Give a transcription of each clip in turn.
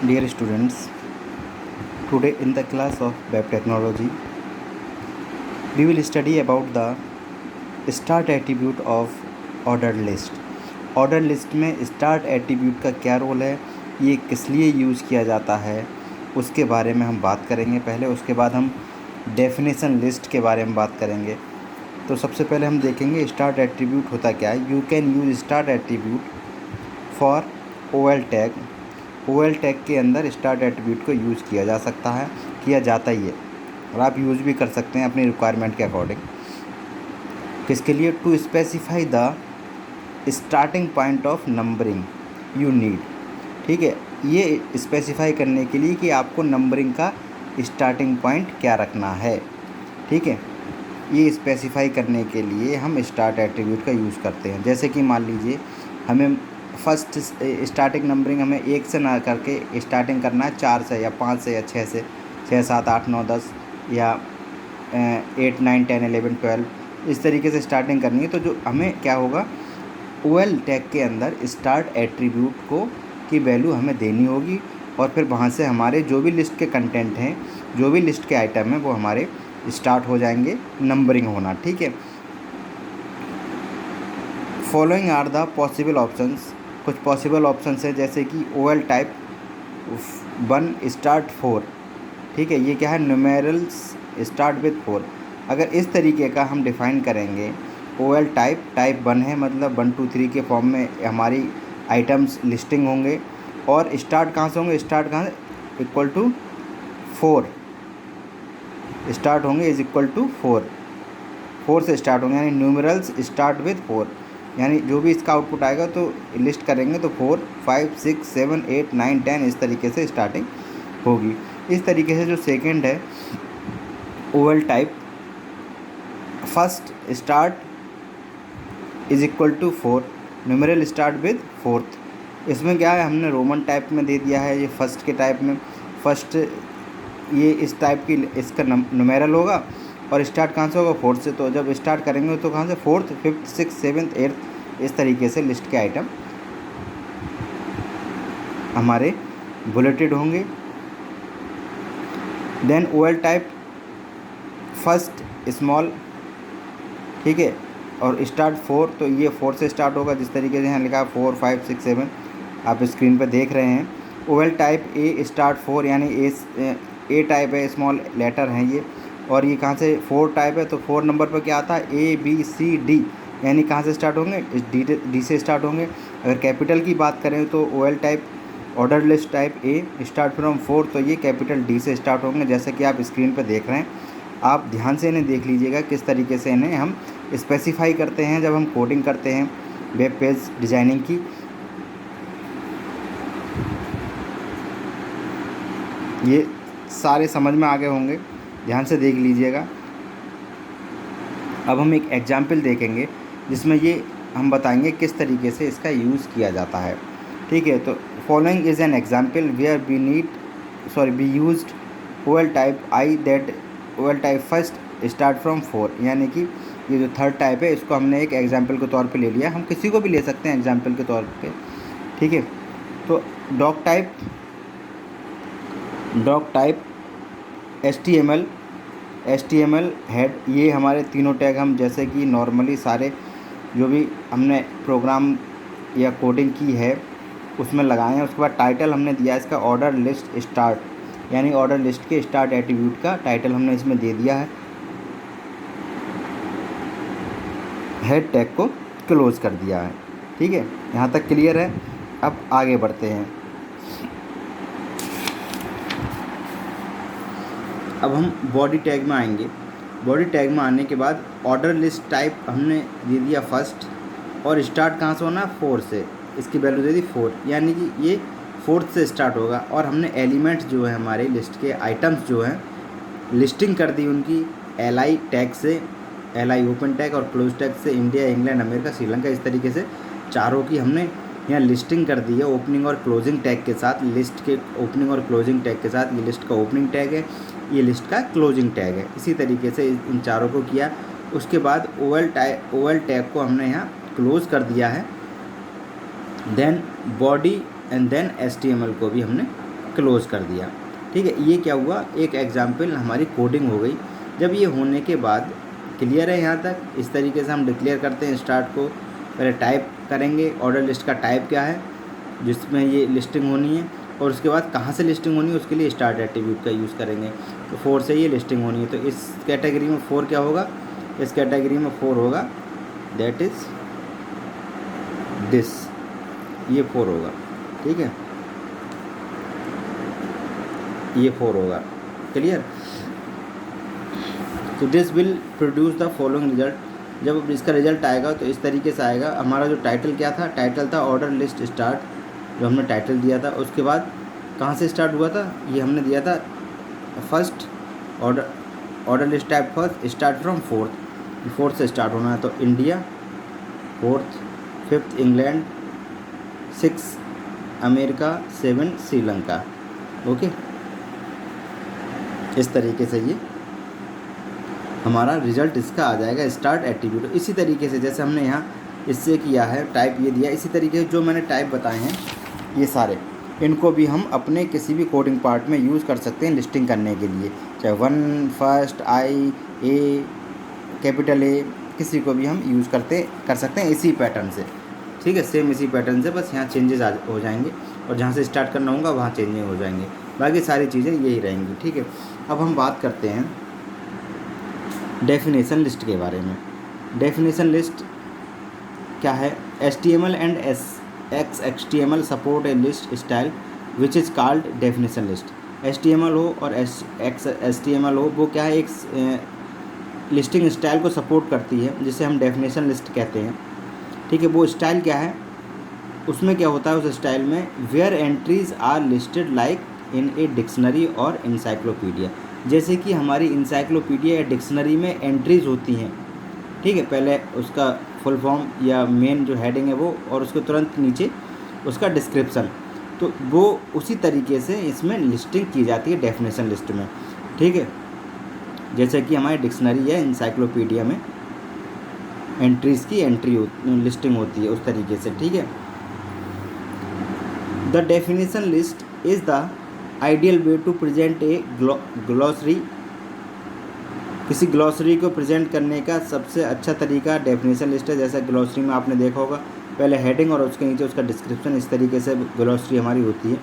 Dear students, today in the class of web technology, we will study about the start attribute of ordered list. Order list में start attribute का क्या role है, ये किस लिए use किया जाता है, उसके बारे में हम बात करेंगे पहले। उसके बाद हम डेफिनेशन लिस्ट के बारे में बात करेंगे। तो सबसे पहले हम देखेंगे स्टार्ट एट्रीब्यूट होता क्या है। You can use start attribute for OL tag. OL tag के अंदर स्टार्ट एट्रीब्यूट को यूज़ किया जा सकता है, किया जाता ही है, और आप यूज़ भी कर सकते हैं अपनी रिक्वायरमेंट के अकॉर्डिंग। किसके लिए? To specify the starting point of numbering you need. ठीक है, ये स्पेसिफाई करने के लिए कि आपको नंबरिंग का स्टार्टिंग पॉइंट क्या रखना है। ठीक है, ये स्पेसिफाई करने के लिए हम स्टार्ट एट्रीब्यूट का यूज़ करते हैं। जैसे कि मान लीजिए हमें फर्स्ट स्टार्टिंग नंबरिंग हमें 1 से ना करके स्टार्टिंग करना है 4 से या 5 से या 6 से, 6 7 8 9 10 या 8 9 10 11 12 इस तरीके से स्टार्टिंग करनी है। तो जो हमें क्या होगा, OL टैग के अंदर स्टार्ट एट्रीब्यूट को की वैल्यू हमें देनी होगी, और फिर वहाँ से हमारे जो भी लिस्ट के कंटेंट हैं, जो भी लिस्ट के आइटम हैं, वो हमारे स्टार्ट हो जाएंगे नंबरिंग होना। ठीक है, following are the possible options. कुछ पॉसिबल ऑप्शंस है, जैसे कि OL टाइप 1 स्टार्ट 4। ठीक है, ये क्या है, न्यूमेरल्स स्टार्ट विद 4। अगर इस तरीके का हम डिफ़ाइन करेंगे, OL टाइप 1 है, मतलब 1 2 3 के फॉर्म में हमारी आइटम्स लिस्टिंग होंगे, और स्टार्ट कहाँ से होंगे, स्टार्ट कहाँ से, इक्वल टू 4 स्टार्ट होंगे, इज इक्वल टू 4 से स्टार्ट होंगे, यानी न्यूमेरल्स स्टार्ट विद 4। यानी जो भी इसका आउटपुट आएगा तो लिस्ट करेंगे तो 4 5 6 7 8 9 10 इस तरीके से स्टार्टिंग होगी। इस तरीके से जो सेकंड है, OL type first start is equal to 4, numeral start with 4th। इसमें क्या है, हमने रोमन टाइप में दे दिया है। ये फर्स्ट के टाइप में फर्स्ट, ये इस टाइप की इसका न्यूमेरल होगा, और स्टार्ट कहाँ से होगा, 4 से। तो जब स्टार्ट करेंगे तो कहाँ से, 4th 5th 6th 7th 8th इस तरीके से लिस्ट के आइटम हमारे बुलेटेड होंगे। Then OL type first small, ठीक है, और स्टार्ट 4, तो ये 4 से स्टार्ट होगा, जिस तरीके से यहाँ लिखा है 4 5 6 7 आप स्क्रीन पर देख रहे हैं। OL टाइप A स्टार्ट 4, यानी ए टाइप है, स्मॉल लेटर हैं ये, और ये कहाँ से 4 टाइप है, तो 4 नंबर पर क्या आता है, ABCD, यानी कहाँ से स्टार्ट होंगे, इस डी से स्टार्ट होंगे। अगर कैपिटल की बात करें तो OL type order list type A start from 4, तो ये कैपिटल D से स्टार्ट होंगे, जैसे कि आप स्क्रीन पर देख रहे हैं। आप ध्यान से इन्हें देख लीजिएगा किस तरीके से इन्हें हम स्पेसिफाई करते हैं जब हम कोडिंग करते हैं वेब पेज डिज़ाइनिंग की। ये सारे समझ में आ गए होंगे, ध्यान से देख लीजिएगा। अब हम एक एग्जाम्पल देखेंगे जिसमें ये हम बताएंगे किस तरीके से इसका यूज़ किया जाता है। ठीक है, तो following is an example where we used OL type I that OL type first start from 4, यानी कि ये जो थर्ड टाइप है इसको हमने एक एग्जाम्पल के तौर पे ले लिया। हम किसी को भी ले सकते हैं एग्जाम्पल के तौर पे। ठीक है, तो डॉक टाइप HTML हेड, ये हमारे तीनों टैग हम जैसे कि नॉर्मली सारे जो भी हमने प्रोग्राम या कोडिंग की है उसमें लगाए हैं। उसके बाद टाइटल हमने दिया इसका ऑर्डर लिस्ट स्टार्ट, यानी ऑर्डर लिस्ट के स्टार्ट एट्रीब्यूट का टाइटल हमने इसमें दे दिया है। हेड टैग को क्लोज कर दिया है। ठीक है, यहाँ तक क्लियर है। अब आगे बढ़ते हैं। अब हम बॉडी टैग में आएंगे। बॉडी टैग में आने के बाद ऑर्डर लिस्ट टाइप हमने दे दिया फर्स्ट, और स्टार्ट कहाँ से होना, 4 से। इसकी वैल्यू दे दी 4, यानी कि ये 4th से स्टार्ट होगा। और हमने एलिमेंट्स जो है हमारे लिस्ट के आइटम्स जो हैं लिस्टिंग कर दी उनकी LI टैग से, LI ओपन टैग, और क्लोज टैग से इंडिया इंग्लैंड अमेरिका श्रीलंका, इस तरीके से चारों की हमने यहाँ लिस्टिंग कर दी है ओपनिंग और क्लोजिंग टैग के साथ। लिस्ट के ओपनिंग और क्लोजिंग टैग के साथ ये लिस्ट का ओपनिंग टैग है, ये लिस्ट का क्लोजिंग टैग है। इसी तरीके से इन चारों को किया। उसके बाद OL टैग को हमने यहाँ क्लोज कर दिया है। Then body and then HTML को भी हमने क्लोज कर दिया। ठीक है, ये क्या हुआ, एक एग्जाम्पल हमारी कोडिंग हो गई। जब ये होने के बाद क्लियर है यहाँ तक, इस तरीके से हम डिक्लेयर करते हैं स्टार्ट को। पहले टाइप करेंगे ऑर्डर लिस्ट का टाइप क्या है जिसमें ये लिस्टिंग होनी है, और उसके बाद कहाँ से लिस्टिंग होनी है उसके लिए स्टार्ट एट्रीब्यूट का यूज़ करेंगे। तो 4 से ये लिस्टिंग होनी है, तो इस कैटेगरी में 4 क्या होगा, इस कैटेगरी में 4 होगा, दैट इज़ दिस, ये 4 होगा। ठीक है, ये 4 होगा, क्लियर। तो this will produce the following result. जब इसका रिजल्ट आएगा तो इस तरीके से आएगा। हमारा जो टाइटल क्या था, टाइटल था ऑर्डर लिस्ट स्टार्ट, जो हमने टाइटल दिया था। उसके बाद कहाँ से स्टार्ट हुआ था, ये हमने दिया था first order list type first start from fourth से स्टार्ट होना है। तो India 4th, 5th England, 6 America, 7 Sri Lanka. Okay, इस तरीके से ये हमारा रिजल्ट इसका आ जाएगा स्टार्ट एट्रीब्यूट। इसी तरीके से जैसे हमने यहाँ इससे किया है टाइप ये दिया, इसी तरीके से जो मैंने टाइप बताए हैं ये सारे, इनको भी हम अपने किसी भी कोडिंग पार्ट में यूज़ कर सकते हैं लिस्टिंग करने के लिए, चाहे 1 first I A capital A, किसी को भी हम यूज़ कर सकते हैं इसी पैटर्न से। ठीक है, सेम इसी पैटर्न से, बस यहाँ चेंजेस हो जाएंगे और जहाँ से स्टार्ट करना होगा वहाँ चेंजेस हो जाएंगे, बाकी सारी चीज़ें यही रहेंगी। ठीक है, अब हम बात करते हैं डेफिनेशन लिस्ट के बारे में। डेफिनेशन लिस्ट क्या है, HTML and XHTML support A list style which is called definition list. HTML हो और XHTML हो, वो क्या है, एक लिस्टिंग स्टाइल को सपोर्ट करती है जिसे हम डेफिनेशन लिस्ट कहते हैं। ठीक है, वो स्टाइल क्या है, उसमें क्या होता है उस स्टाइल में, where entries are listed like in a dictionary और इंसाइक्लोपीडिया। जैसे कि हमारी इंसाइक्लोपीडिया या डिक्शनरी में एंट्रीज होती हैं। ठीक है, पहले उसका फुल फॉर्म या मेन जो हेडिंग है वो, और उसके तुरंत नीचे उसका डिस्क्रिप्शन, तो वो उसी तरीके से इसमें लिस्टिंग की जाती है डेफिनेशन लिस्ट में। ठीक है, जैसे कि हमारी डिक्शनरी या इंसाइक्लोपीडिया में एंट्रीज़ की लिस्टिंग होती है उस तरीके से। ठीक है, the definition list is the ideal way to present a glossary. किसी ग्लॉसरी को प्रेजेंट करने का सबसे अच्छा तरीका डेफिनेशन लिस्ट है। जैसा ग्लॉसरी में आपने देखा होगा, पहले हेडिंग और उसके नीचे उसका डिस्क्रिप्शन, इस तरीके से ग्लॉसरी हमारी होती है।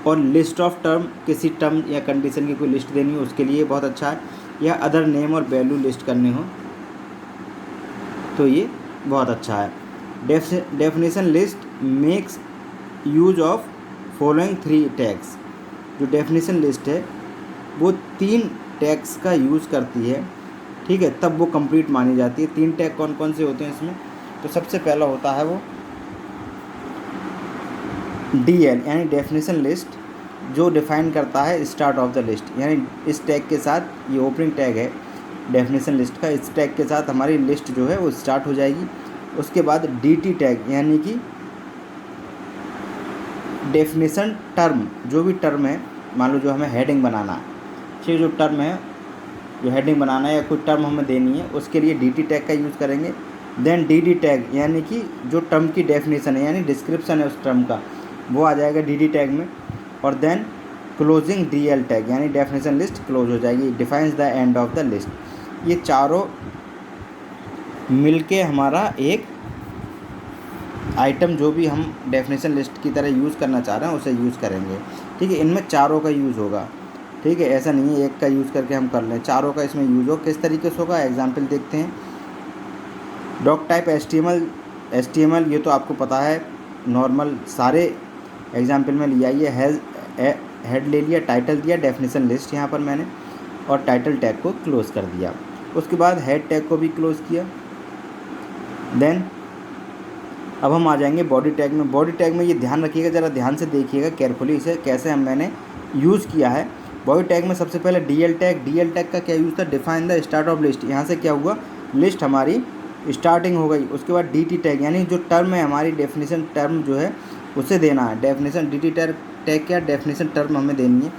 और लिस्ट ऑफ टर्म, किसी टर्म या कंडीशन की कोई लिस्ट देनी हो उसके लिए बहुत अच्छा है, या अदर नेम और वैल्यू लिस्ट करने हो तो ये बहुत अच्छा है। Definition list makes use of following 3 tags. जो डेफिनेशन लिस्ट है वो 3 टैग्स का यूज़ करती है। ठीक है, तब वो कंप्लीट मानी जाती है। 3 टैग कौन कौन से होते हैं इसमें, तो सबसे पहला होता है वो DL यानी डेफिनेशन लिस्ट, जो डिफाइन करता है स्टार्ट ऑफ द लिस्ट। यानी इस टैग के साथ, ये ओपनिंग टैग है डेफिनेशन लिस्ट का, इस टैग के साथ हमारी लिस्ट जो है वो स्टार्ट हो जाएगी। उसके बाद DT टैग यानी कि डेफिनेशन टर्म, जो भी टर्म है, मान लो जो हमें हेडिंग बनाना है, ठीक, जो टर्म है, जो हेडिंग बनाना है या कोई टर्म हमें देनी है, उसके लिए DT टैग का यूज़ करेंगे। देन DD टैग यानी कि जो टर्म की डेफिनेशन है यानी डिस्क्रिप्शन है उस टर्म का, वो आ जाएगा DD टैग में। और देन क्लोजिंग DL टैग यानी डेफिनेशन लिस्ट क्लोज हो जाएगी, defines the end of the list. ये चारों मिलके हमारा एक आइटम जो भी हम डेफिनेशन लिस्ट की तरह यूज़ करना चाह रहे हैं उसे यूज़ करेंगे। ठीक है, इनमें चारों का यूज़ होगा। ठीक है, ऐसा नहीं है एक का यूज़ करके हम कर लें, चारों का इसमें यूज़ हो। किस तरीके से होगा, एग्जाम्पल देखते हैं। डॉक टाइप HTML ये तो आपको पता है, नॉर्मल सारे एग्जाम्पल में लिया। ये हेड ले लिया, टाइटल दिया, डेफिनेशन लिस्ट यहाँ पर मैंने, और टाइटल टैग को क्लोज़ कर दिया। उसके बाद हेड टैग को भी क्लोज़ किया। देन अब हम आ जाएंगे बॉडी टैग में। बॉडी टैग में ये ध्यान रखिएगा, ज़रा ध्यान से देखिएगा केयरफुली इसे, कैसे मैंने यूज़ किया है। बॉडी टैग में सबसे पहले DL टैग का क्या यूज़ था, define the start of list. यहाँ से क्या हुआ, लिस्ट हमारी स्टार्टिंग हो गई। उसके बाद DT टैग यानी जो टर्म है हमारी, डेफिनेशन टर्म जो है उसे देना है। डेफिनेशन DT टैग क्या, डेफिनेशन टर्म हमें देनी है।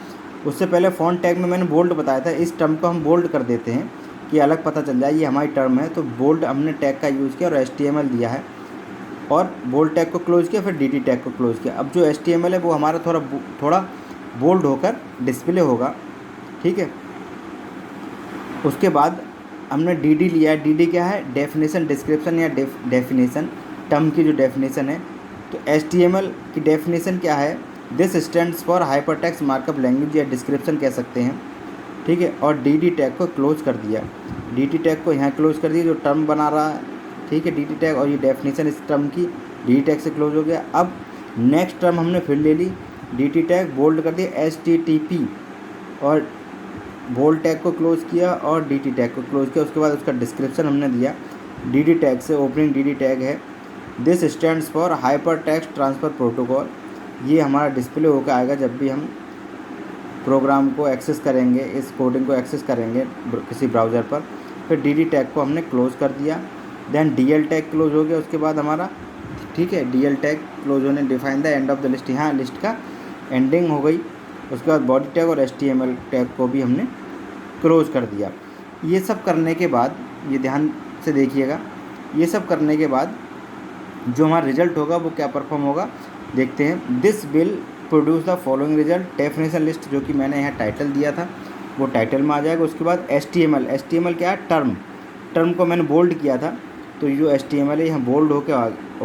उससे पहले फ़ॉन्ट टैग में मैंने बोल्ड बताया था, इस टर्म को हम बोल्ड कर देते हैं कि अलग पता चल जाए ये हमारी टर्म है, तो बोल्ड हमने टैग का यूज़ किया और HTML दिया है, और बोल्ड टैग को क्लोज़ किया, फिर DT टैग को क्लोज़ किया। अब जो HTML है वो हमारा थोड़ा बोल्ड होकर डिस्प्ले होगा, ठीक है। उसके बाद हमने डी लिया। डी क्या है? डेफिनेशन डिस्क्रिप्शन या डेफिनेशन, टर्म की जो डेफिनेशन है। तो HTML की डेफिनेशन क्या है? This stands for hypertext markup language या डिस्क्रिप्शन कह सकते हैं, ठीक है। और डी टैग को क्लोज कर दिया, डी टैग को यहाँ क्लोज कर दिया जो टर्म बना रहा है, ठीक है, डी टैग। और ये डेफिनेशन इस टर्म की डी टैग से क्लोज हो गया। अब नेक्स्ट टर्म हमने फिर ले ली, डी टैग बोल्ड कर दिया, HTTP और बोल्ड टैग को क्लोज किया और डी टैग को क्लोज किया। उसके बाद उसका डिस्क्रिप्शन हमने दिया डी टैग से। ओपनिंग डी टैग है, this stands for hyper text transfer protocol. ये हमारा डिस्प्ले होकर आएगा जब भी हम प्रोग्राम को एक्सेस करेंगे, इस कोडिंग को एक्सेस करेंगे किसी ब्राउज़र पर। फिर डी टैग को हमने क्लोज़ कर दिया, देन DL टैग क्लोज हो गया उसके बाद हमारा, ठीक है। DL टैग क्लोज होने, define the end of the list, यहाँ लिस्ट का एंडिंग हो गई। उसके बाद बॉडी टैग और HTML टैग को भी हमने क्लोज कर दिया। ये सब करने के बाद, ये ध्यान से देखिएगा, ये सब करने के बाद जो हमारा रिजल्ट होगा वो क्या परफॉर्म होगा देखते हैं। This will produce the following result. Definition list जो कि मैंने यहाँ टाइटल दिया था वो टाइटल में आ जाएगा। उसके बाद HTML क्या है? टर्म को मैंने बोल्ड किया था तो जो HTML है यहाँ बोल्ड हो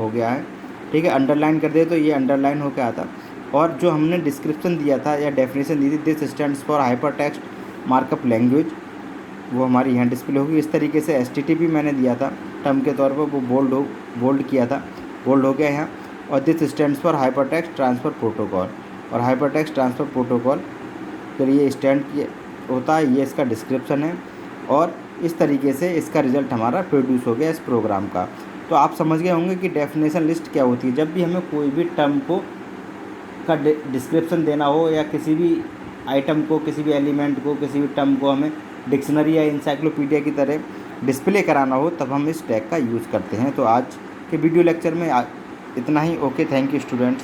गया है, ठीक है। अंडरलाइन कर दे तो ये अंडरलाइन होकर आता। और जो हमने डिस्क्रिप्शन दिया था या डेफिनेशन दी थी, this stands for hyper text markup language, वो हमारी यहाँ डिस्प्ले होगी। इस तरीके से HTTP मैंने दिया था टर्म के तौर पर, वो बोल्ड किया था, बोल्ड हो गया यहाँ। और this stands for hyper text transfer protocol, और हाइपर टेक्स्ट ट्रांसफ़र प्रोटोकॉल फिर ये स्टैंड होता है, ये इसका डिस्क्रिप्शन है। और इस तरीके से इसका रिज़ल्ट हमारा प्रोड्यूस हो गया इस प्रोग्राम का। तो आप समझ गए होंगे कि डेफिनेशन लिस्ट क्या होती है। जब भी हमें कोई भी टर्म का डिस्क्रिप्शन देना हो या किसी भी आइटम को, किसी भी एलिमेंट को, किसी भी टर्म को हमें डिक्शनरी या इंसाइक्लोपीडिया की तरह डिस्प्ले कराना हो, तब हम इस टैग का यूज़ करते हैं। तो आज के वीडियो लेक्चर में इतना ही। Okay, thank you students.